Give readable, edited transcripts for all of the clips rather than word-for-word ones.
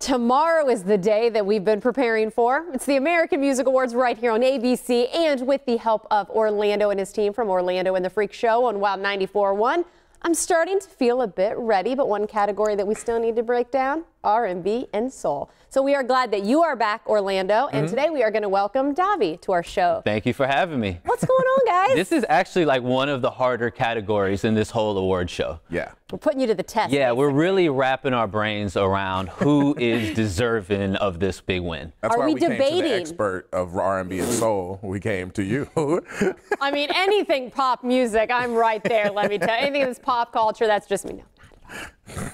Tomorrow is the day that we've been preparing for. It's the American Music Awards right here on ABC, and with the help of Orlando and his team from Orlando and the Freak Show on Wild 94.1. I'm starting to feel a bit ready, but one category that we still need to break down, R&B and soul. So we are glad that you are back, Orlando, and today we are going to welcome Davi to our show. Thank you for having me. What's going on, guys? This is actually like one of the harder categories in this whole award show. Yeah. We're putting you to the test. Yeah, basically. we're really wrapping our brains around who is deserving of this big win. That's why we came to debating? the expert of R&B and soul. We came to you. I mean, anything pop music, I'm right there, let me tell you. Anything that's pop culture, that's just me. No.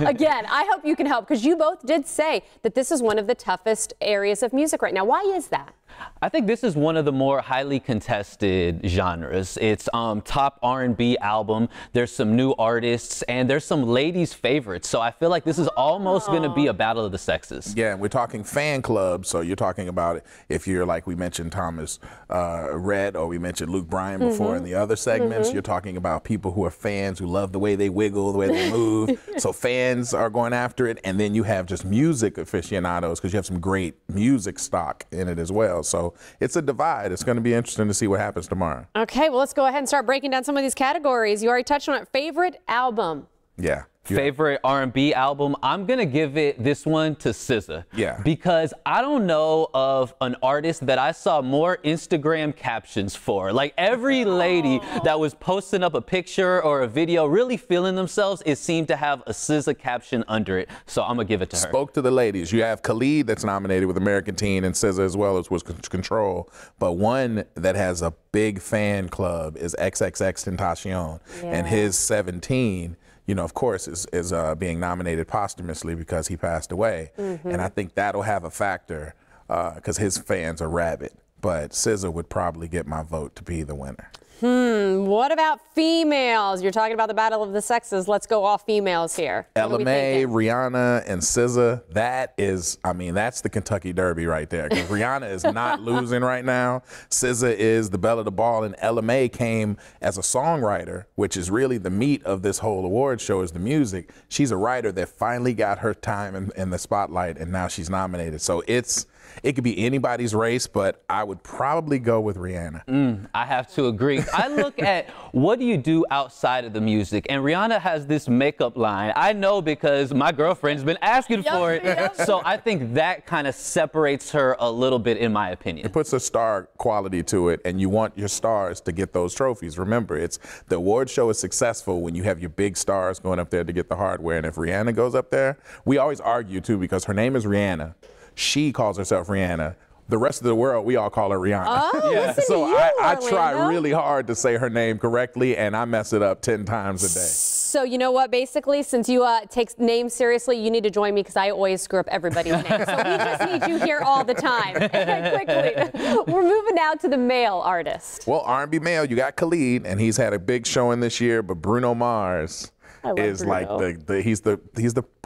Again, I hope you can help, because you both did say that this is one of the toughest areas of music right now. Why is that? I think this is one of the more highly contested genres. It's top R&B album. There's some new artists, and there's some ladies' favorites. So I feel like this is almost going to be a battle of the sexes. Yeah, we're talking fan clubs. So you're talking about if you're like we mentioned Thomas Rhett, or we mentioned Luke Bryan before in the other segments. You're talking about people who are fans who love the way they wiggle, the way they move. So fans are going after it, and then you have just music aficionados because you have some great music stock in it as well. So it's a divide. It's going to be interesting to see what happens tomorrow. Okay, well, let's go ahead and start breaking down some of these categories. You already touched on it. Favorite album. Yeah. Favorite R&B album, I'm gonna give it this one to SZA. Yeah. Because I don't know of an artist that I saw more Instagram captions for. Like every lady that was posting up a picture or a video really feeling themselves, it seemed to have a SZA caption under it. So I'm gonna give it to her. Spoke to the ladies. You have Khalid that's nominated with American Teen, and SZA as well as was Control. But one that has a big fan club is XXXTentacion, and his 17. You know, of course, is being nominated posthumously because he passed away. And I think that'll have a factor because his fans are rabid. But SZA would probably get my vote to be the winner. What about females? You're talking about the battle of the sexes. Let's go all females here. LMA, Rihanna, and SZA, that is, I mean, that's the Kentucky Derby right there. Because Rihanna is not losing right now. SZA is the belle of the ball, and LMA came as a songwriter, which is really the meat of this whole award show is the music. She's a writer that finally got her time in the spotlight, and now she's nominated. So it could be anybody's race, but I would probably go with Rihanna. I have to agree. I look at what do you do outside of the music, and Rihanna has this makeup line. I know because my girlfriend's been asking for it, so I think that kind of separates her a little bit, in my opinion. It puts a star quality to it, and you want your stars to get those trophies. Remember, the award show is successful when you have your big stars going up there to get the hardware, and if Rihanna goes up there, we always argue too because her name is Rihanna. She calls herself Rihanna. The rest of the world, we all call her Rihanna. Oh, listen so to you, I try Orlando. really hard to say her name correctly, and I mess it up 10 times a day. So you know what? Basically, since you take names seriously, you need to join me because I always screw up everybody's name. So we just need you here all the time. Quickly, we're moving now to the male artist. Well, R&B male, you got Khalid, and he's had a big showing this year, but Bruno Mars is Bruno. like he's the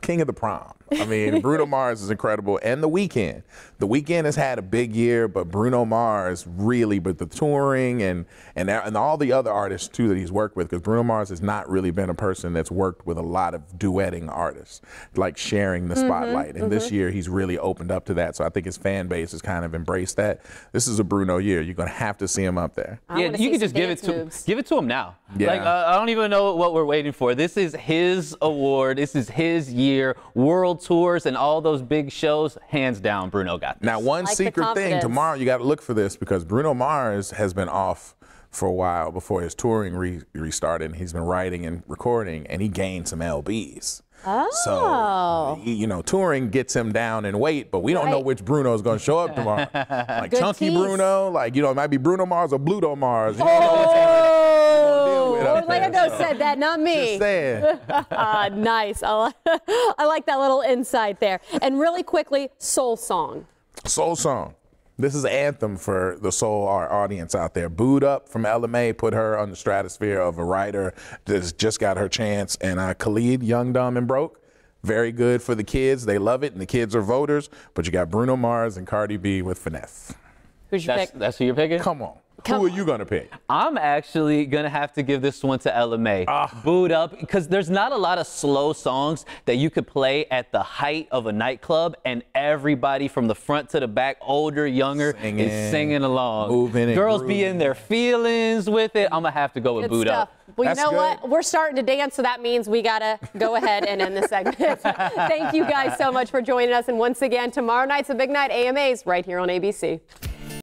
king of the prom. I mean, Bruno Mars is incredible, and The Weeknd. The Weeknd has had a big year, but Bruno Mars really, but the touring and all the other artists too that he's worked with, because Bruno Mars has not really been a person that's worked with a lot of duetting artists, like sharing the spotlight. And this year he's really opened up to that, so I think his fan base has kind of embraced that. This is a Bruno year. You're gonna have to see him up there. Yeah, you can just give it to him now. Yeah. Like I don't even know what we're waiting for. This is his award. This is his year. World tours and all those big shows, hands down, Bruno got this. Now, one secret thing tomorrow, you got to look for this because Bruno Mars has been off for a while before his touring restarted. He's been writing and recording, and he gained some lbs. Oh. So, you know, touring gets him down in weight, but we don't know which Bruno is going to show up tomorrow. Like Chunky Bruno, like, you know, it might be Bruno Mars or Bluto Mars. You don't know what's Orlando said that, not me. Just saying. Nice. I like that little insight there. And really quickly, soul song. Soul song. This is an anthem for the soul art audience out there. Booed Up from LMA put her on the stratosphere of a writer that's just got her chance. And Khalid, Young, Dumb, and Broke, very good for the kids. They love it, and the kids are voters. But you got Bruno Mars and Cardi B with Finesse. Who's your pick? That's who you're picking? Come on. Who are you going to pick? I'm actually going to have to give this one to LMA. Booed up, because there's not a lot of slow songs that you could play at the height of a nightclub and everybody from the front to the back, older, younger, is singing along. Moving. Girls be in their feelings with it. I'm going to have to go with Booed Up. Well, That's you know good. what? We're starting to dance, so that means we got to go ahead and end the segment. Thank you guys so much for joining us. And once again, tomorrow night's a big night, AMAs, right here on ABC.